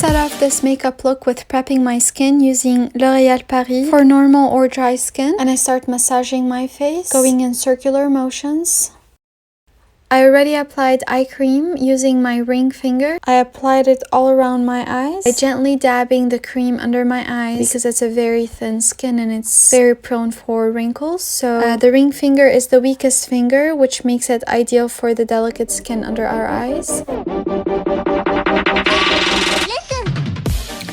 start off this makeup look with prepping my skin using L'Oréal Paris for normal or dry skin. And I start massaging my face, going in circular motions. I already applied eye cream using my ring finger. I applied it all around my eyes. I gently dabbing the cream under my eyes because it's a very thin skin and it's very prone for wrinkles. So the ring finger is the weakest finger, which makes it ideal for the delicate skin under our eyes.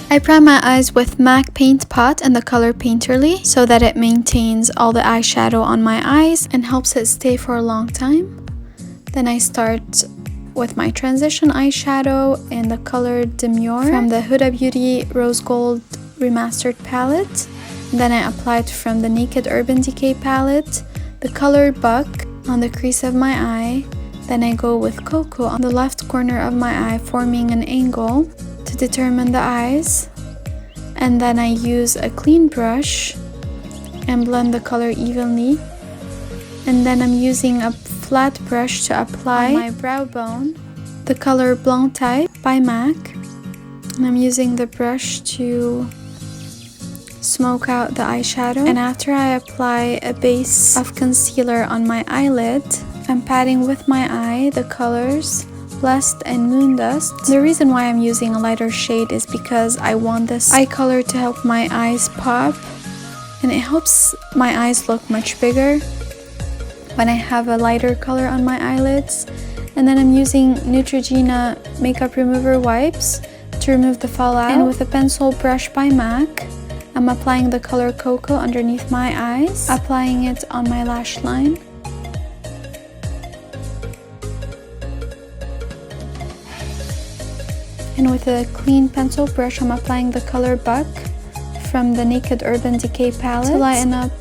I prime my eyes with MAC Paint Pot in the color Painterly so that it maintains all the eyeshadow on my eyes and helps it stay for a long time. Then I start with my transition eyeshadow in the color Demure from the Huda Beauty Rose Gold Remastered palette. Then I applied from the Naked Urban Decay palette the color Buck on the crease of my eye. Then I go with Coco on the left corner of my eye, forming an angle to determine the eyes. And then I use a clean brush and blend the color evenly. And then I'm using a flat brush to apply on my brow bone the color Blanc type by MAC. And I'm using the brush to smoke out the eyeshadow. And after I apply a base of concealer on my eyelid, I'm patting with my eye the colors Blessed and Moondust. The reason why I'm using a lighter shade is because I want this eye color to help my eyes pop, and it helps my eyes look much bigger when I have a lighter color on my eyelids. And then I'm using Neutrogena makeup remover wipes to remove the fallout. And with a pencil brush by MAC, I'm applying the color Coco underneath my eyes, applying it on my lash line. And with a clean pencil brush, I'm applying the color Buck from the Naked Urban Decay palette to lighten up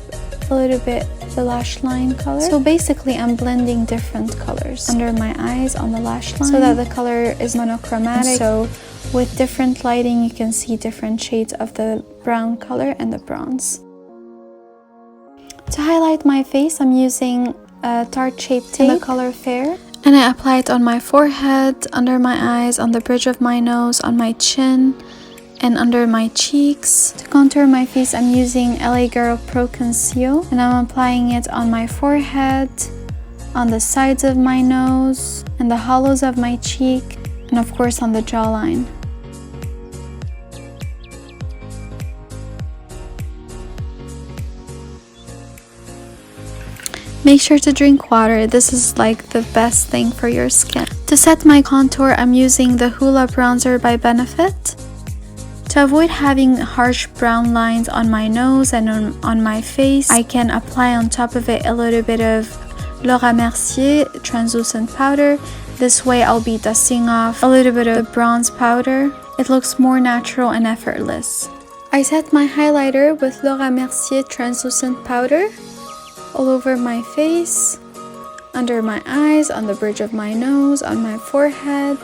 a little bit the lash line color. So basically I'm blending different colors under my eyes on the lash line so that the color is monochromatic. So with different lighting you can see different shades of the brown color and the bronze. To highlight my face, I'm using a Tarte Shape Tape in the color Fair. And I apply it on my forehead, under my eyes, on the bridge of my nose, on my chin, and under my cheeks. To contour my face, I'm using LA Girl Pro Conceal, and I'm applying it on my forehead, on the sides of my nose, and the hollows of my cheek, and of course on the jawline. Make sure to drink water. This is like the best thing for your skin. To set my contour, I'm using the Hoola bronzer by Benefit. To avoid having harsh brown lines on my nose and on my face, I can apply on top of it a little bit of Laura Mercier translucent powder. This way I'll be dusting off a little bit of the bronze powder. It looks more natural and effortless. I set my highlighter with Laura Mercier translucent powder all over my face, under my eyes, on the bridge of my nose, on my forehead,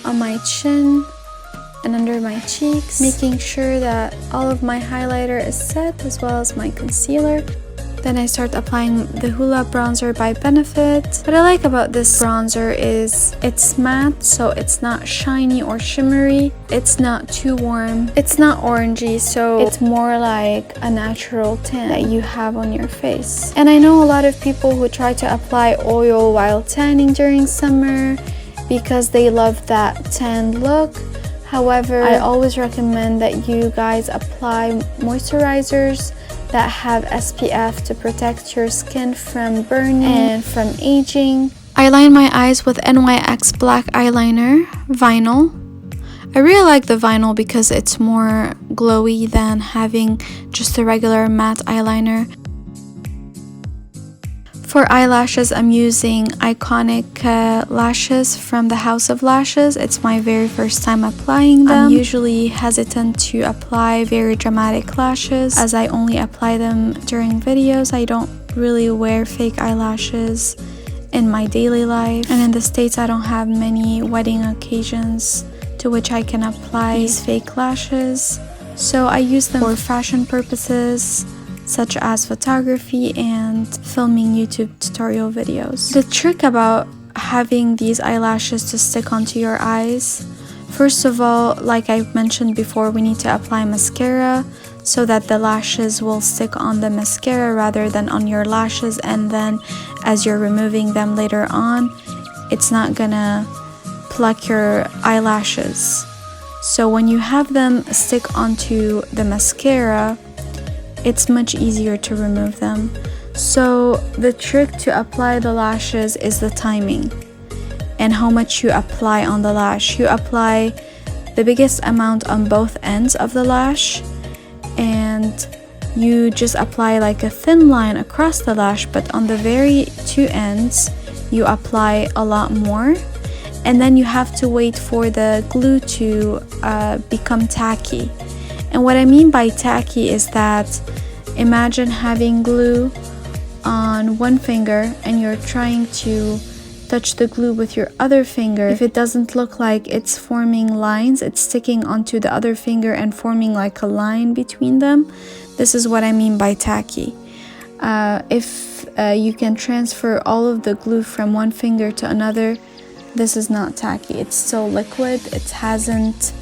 on my chin, and under my cheeks, making sure that all of my highlighter is set as well as my concealer. Then I start applying the Hoola bronzer by Benefit. What I like about this bronzer is it's matte, so it's not shiny or shimmery. It's not too warm. It's not orangey, so it's more like a natural tint that you have on your face. And I know a lot of people who try to apply oil while tanning during summer because they love that tanned look. However, I always recommend that you guys apply moisturizers that have SPF to protect your skin from burning and from aging. I line my eyes with NYX Black Eyeliner Vinyl. I really like the vinyl because it's more glowy than having just a regular matte eyeliner. For eyelashes, I'm using Iconic lashes from the House of Lashes. It's my very first time applying them. I'm usually hesitant to apply very dramatic lashes as I only apply them during videos. I don't really wear fake eyelashes in my daily life. And in the States, I don't have many wedding occasions to which I can apply these fake lashes. So I use them for fashion purposes, such as photography and filming YouTube tutorial videos. The trick about having these eyelashes to stick onto your eyes First of all, like I mentioned before, we need to apply mascara so that the lashes will stick on the mascara rather than on your lashes, and then as you're removing them later on, it's not gonna pluck your eyelashes. So when you have them stick onto the mascara, it's much easier to remove them. So the trick to apply the lashes is the timing and how much you apply on the lash. You apply the biggest amount on both ends of the lash, and you just apply like a thin line across the lash, but on the very two ends you apply a lot more, and then you have to wait for the glue to become tacky. And what I mean by tacky is that imagine having glue on one finger and you're trying to touch the glue with your other finger. If it doesn't look like it's forming lines, it's sticking onto the other finger and forming like a line between them. This is what I mean by tacky. If you can transfer all of the glue from one finger to another, this is not tacky. It's still liquid. It hasn't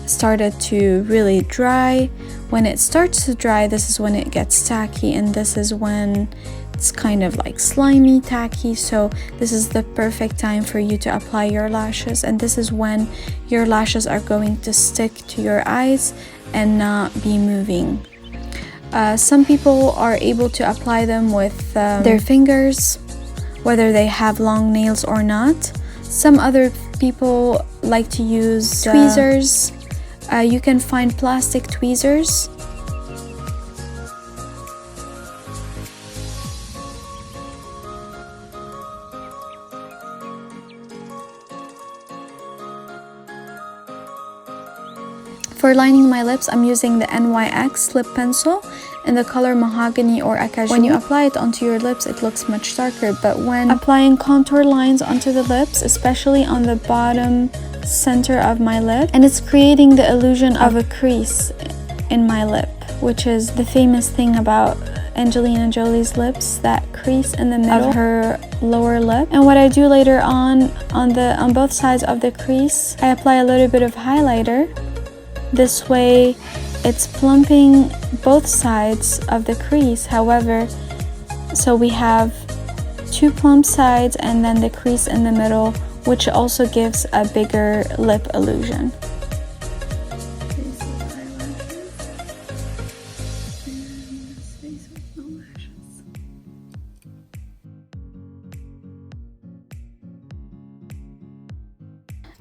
started to really dry. When it starts to dry, this is when it gets tacky, and this is when it's kind of like slimy, tacky. So this is the perfect time for you to apply your lashes, and this is when your lashes are going to stick to your eyes and not be moving. Some people are able to apply them with their fingers, whether they have long nails or not. Some other people like to use tweezers. You can find plastic tweezers. For lining my lips, I'm using the NYX lip pencil in the color Mahogany or Acajou. When you apply it onto your lips, it looks much darker, but when applying contour lines onto the lips, especially on the bottom center of my lip, and it's creating the illusion of a crease in my lip, which is the famous thing about Angelina Jolie's lips, that crease in the middle of her lower lip. And what I do later on both sides of the crease, I apply a little bit of highlighter. This way it's plumping both sides of the crease. However, so we have two plump sides and then the crease in the middle, which also gives a bigger lip illusion.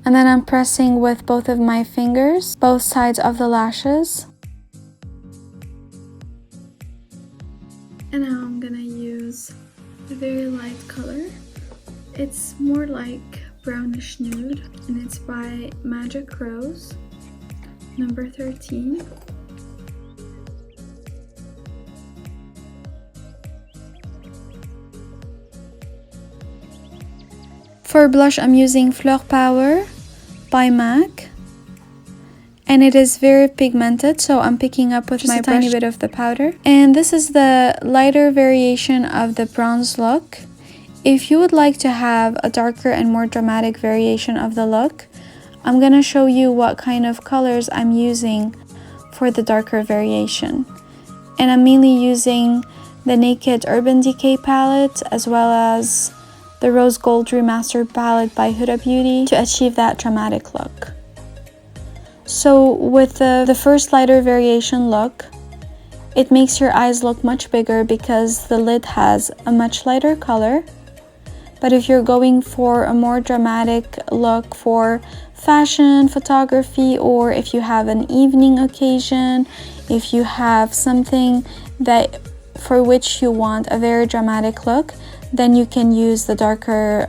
And then I'm pressing with both of my fingers, both sides of the lashes. And now I'm gonna use a very light color. It's more like brownish nude, and it's by Magic Rose, number 13. For blush, I'm using Fleur Power by MAC, and it is very pigmented, so I'm picking up with just my brush a tiny bit of the powder. And this is the lighter variation of the bronze look. If you would like to have a darker and more dramatic variation of the look, I'm gonna show you what kind of colors I'm using for the darker variation. And I'm mainly using the Naked Urban Decay palette as well as the Rose Gold Remastered palette by Huda Beauty to achieve that dramatic look. So with the first lighter variation look, it makes your eyes look much bigger because the lid has a much lighter color. But if you're going for a more dramatic look for fashion, photography, or if you have an evening occasion, if you have something that for which you want a very dramatic look, then you can use the darker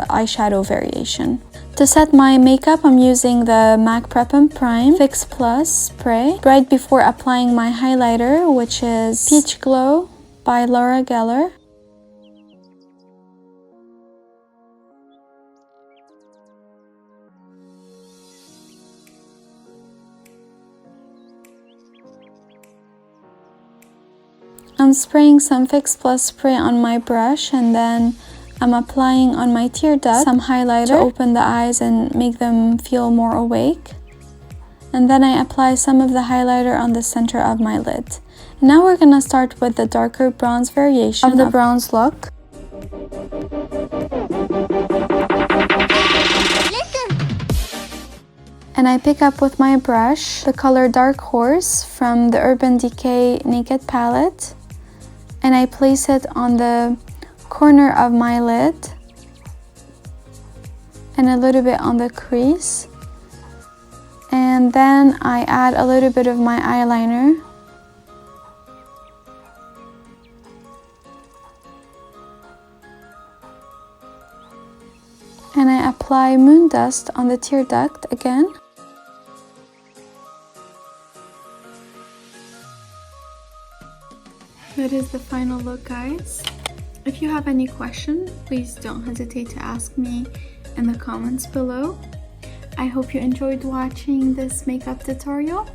eyeshadow variation. To set my makeup, I'm using the MAC Prep and Prime Fix Plus spray right before applying my highlighter, which is Peach Glow by Laura Geller. I'm spraying some Fix Plus spray on my brush, and then I'm applying on my tear duct some highlighter to open the eyes and make them feel more awake. And then I apply some of the highlighter on the center of my lid. And now we're gonna start with the darker bronze variation of the bronze look. And I pick up with my brush the color Darkhorse from the Urban Decay Naked palette. And I place it on the corner of my lid and a little bit on the crease. And then I add a little bit of my eyeliner. And I apply MOONDUST on the tear duct again. That is the final look, guys. If you have any questions, please don't hesitate to ask me in the comments below. I hope you enjoyed watching this makeup tutorial.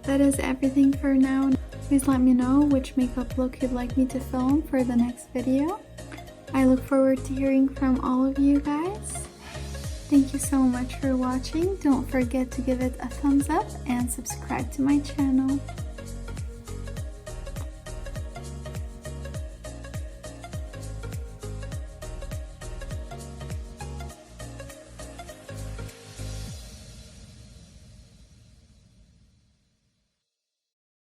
That is everything for now. Please let me know which makeup look you'd like me to film for the next video. I look forward to hearing from all of you guys. Thank you so much for watching. Don't forget to give it a thumbs up and subscribe to my channel.